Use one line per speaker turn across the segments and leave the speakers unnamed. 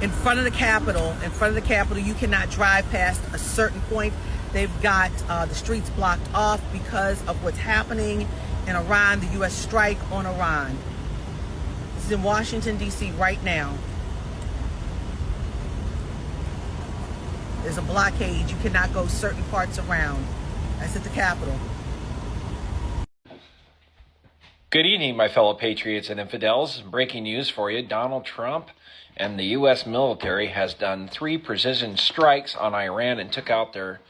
in front of the Capitol. You cannot drive past a certain point. They've got the streets blocked off because of what's happening in Iran, the U.S. strike on Iran. This is in Washington, D.C. right now. There's a blockade. You cannot go certain parts around. That's at the Capitol.
Good evening, my fellow patriots and infidels. Breaking news for you. Donald Trump and the U.S. military has done 3 precision strikes on Iran and took out their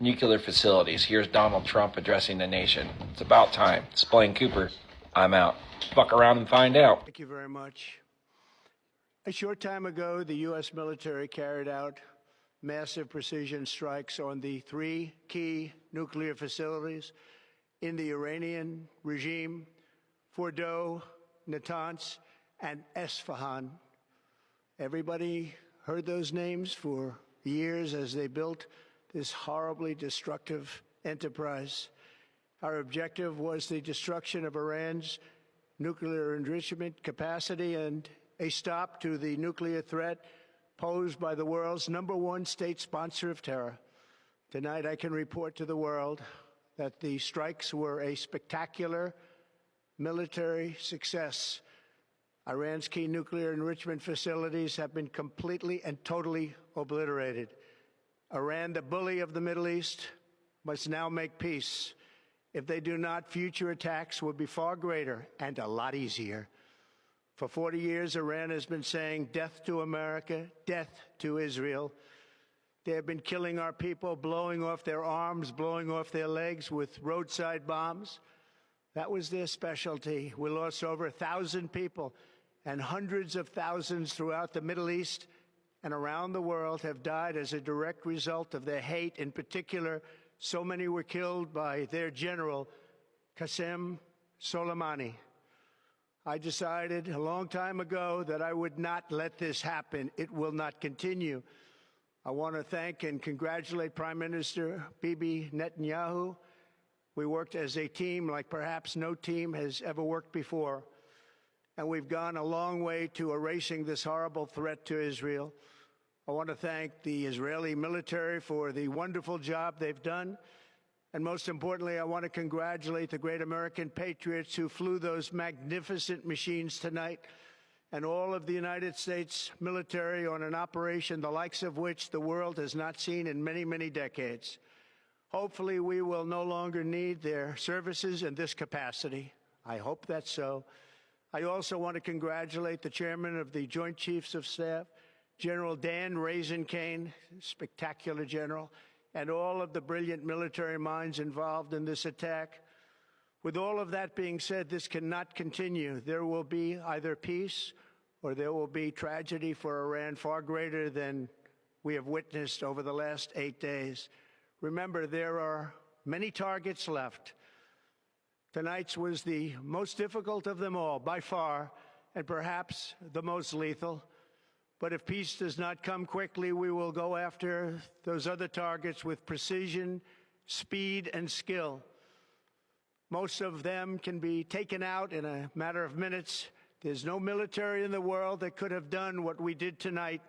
nuclear facilities. Here's Donald Trump addressing the nation. It's about time. It's Blaine Cooper. I'm out. Fuck around and find out.
Thank you very much. A short time ago, the U.S. military carried out massive precision strikes on the 3 key nuclear facilities in the Iranian regime: Fordow, Natanz, and Esfahan. Everybody heard those names for years as they built this horribly destructive enterprise. Our objective was the destruction of Iran's nuclear enrichment capacity and a stop to the nuclear threat posed by the world's #1 state sponsor of terror. Tonight, I can report to the world that the strikes were a spectacular military success. Iran's key nuclear enrichment facilities have been completely and totally obliterated. Iran, the bully of the Middle East, must now make peace. If they do not, future attacks will be far greater and a lot easier. For 40 years, Iran has been saying death to America, death to Israel. They have been killing our people, blowing off their arms, blowing off their legs with roadside bombs. That was their specialty. We lost over 1,000 people, and hundreds of thousands throughout the Middle East and around the world have died as a direct result of their hate. In particular, so many were killed by their general, Qasem Soleimani. I decided a long time ago that I would not let this happen. It will not continue. I want to thank and congratulate Prime Minister Bibi Netanyahu. We worked as a team like perhaps no team has ever worked before. And we've gone a long way to erasing this horrible threat to Israel. I want to thank the Israeli military for the wonderful job they've done. And most importantly, I want to congratulate the great American patriots who flew those magnificent machines tonight, and all of the United States military on an operation the likes of which the world has not seen in many, many decades. Hopefully, we will no longer need their services in this capacity. I hope that's so. I also want to congratulate the chairman of the Joint Chiefs of Staff, General Dan Razencane, spectacular general, and all of the brilliant military minds involved in this attack. With all of that being said, this cannot continue. There will be either peace or there will be tragedy for Iran far greater than we have witnessed over the last 8 days. Remember, there are many targets left. Tonight's was the most difficult of them all, by far, and perhaps the most lethal. But if peace does not come quickly, we will go after those other targets with precision, speed, and skill. Most of them can be taken out in a matter of minutes. There's no military in the world that could have done what we did tonight,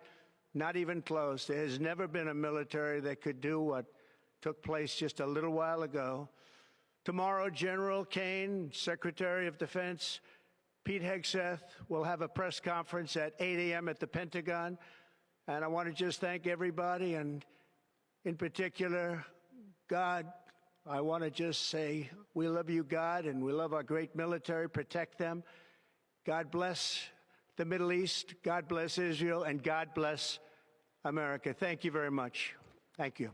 not even close. There has never been a military that could do what took place just a little while ago. Tomorrow, General Kane, Secretary of Defense, Pete Hegseth will have a press conference at 8 a.m. at the Pentagon. And I want to just thank everybody, and in particular, God. I want to just say we love you, God, and we love our great military. Protect them. God bless the Middle East. God bless Israel. And God bless America. Thank you very much. Thank you.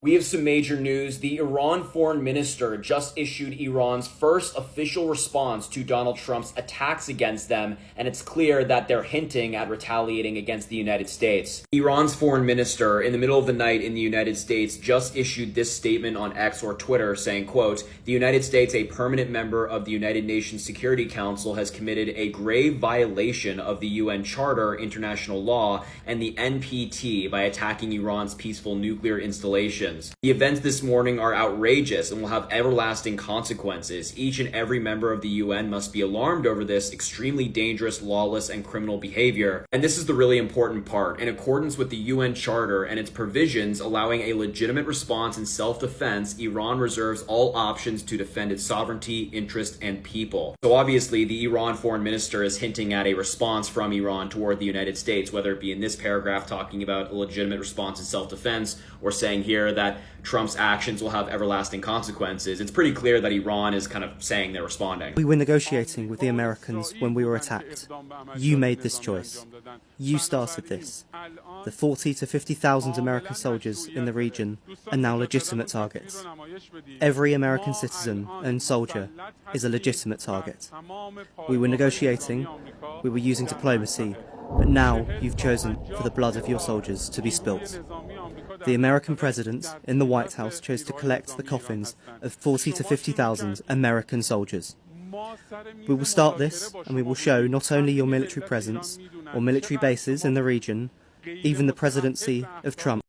We have some major news. The Iran foreign minister just issued Iran's first official response to Donald Trump's attacks against them, and it's clear that they're hinting at retaliating against the United States. Iran's foreign minister, in the middle of the night in the United States, just issued this statement on X or Twitter saying, quote, "The United States, a permanent member of the United Nations Security Council, has committed a grave violation of the UN Charter, international law, and the NPT by attacking Iran's peaceful nuclear installations. provisions. The events this morning are outrageous and will have everlasting consequences. Each and every member of the UN must be alarmed over this extremely dangerous, lawless, and criminal behavior. And this is the really important part. In accordance with the UN Charter and its provisions allowing a legitimate response in self-defense, Iran reserves all options to defend its sovereignty, interest, and people. So obviously, the Iran foreign minister is hinting at a response from Iran toward the United States, whether it be in this paragraph talking about a legitimate response in self-defense, or saying here that Trump's actions will have everlasting consequences. It's pretty clear that Iran is kind of saying they're responding.
We were negotiating with the Americans when we were attacked. You made this choice. You started this. The 40 to 50,000 American soldiers in the region are now legitimate targets. Every American citizen and soldier is a legitimate target. We were negotiating, we were using diplomacy, but now you've chosen for the blood of your soldiers to be spilt. The American president in the White House chose to collect the coffins of 40 to 50,000 American soldiers. We will start this, and we will show not only your military presence or military bases in the region, even the presidency of Trump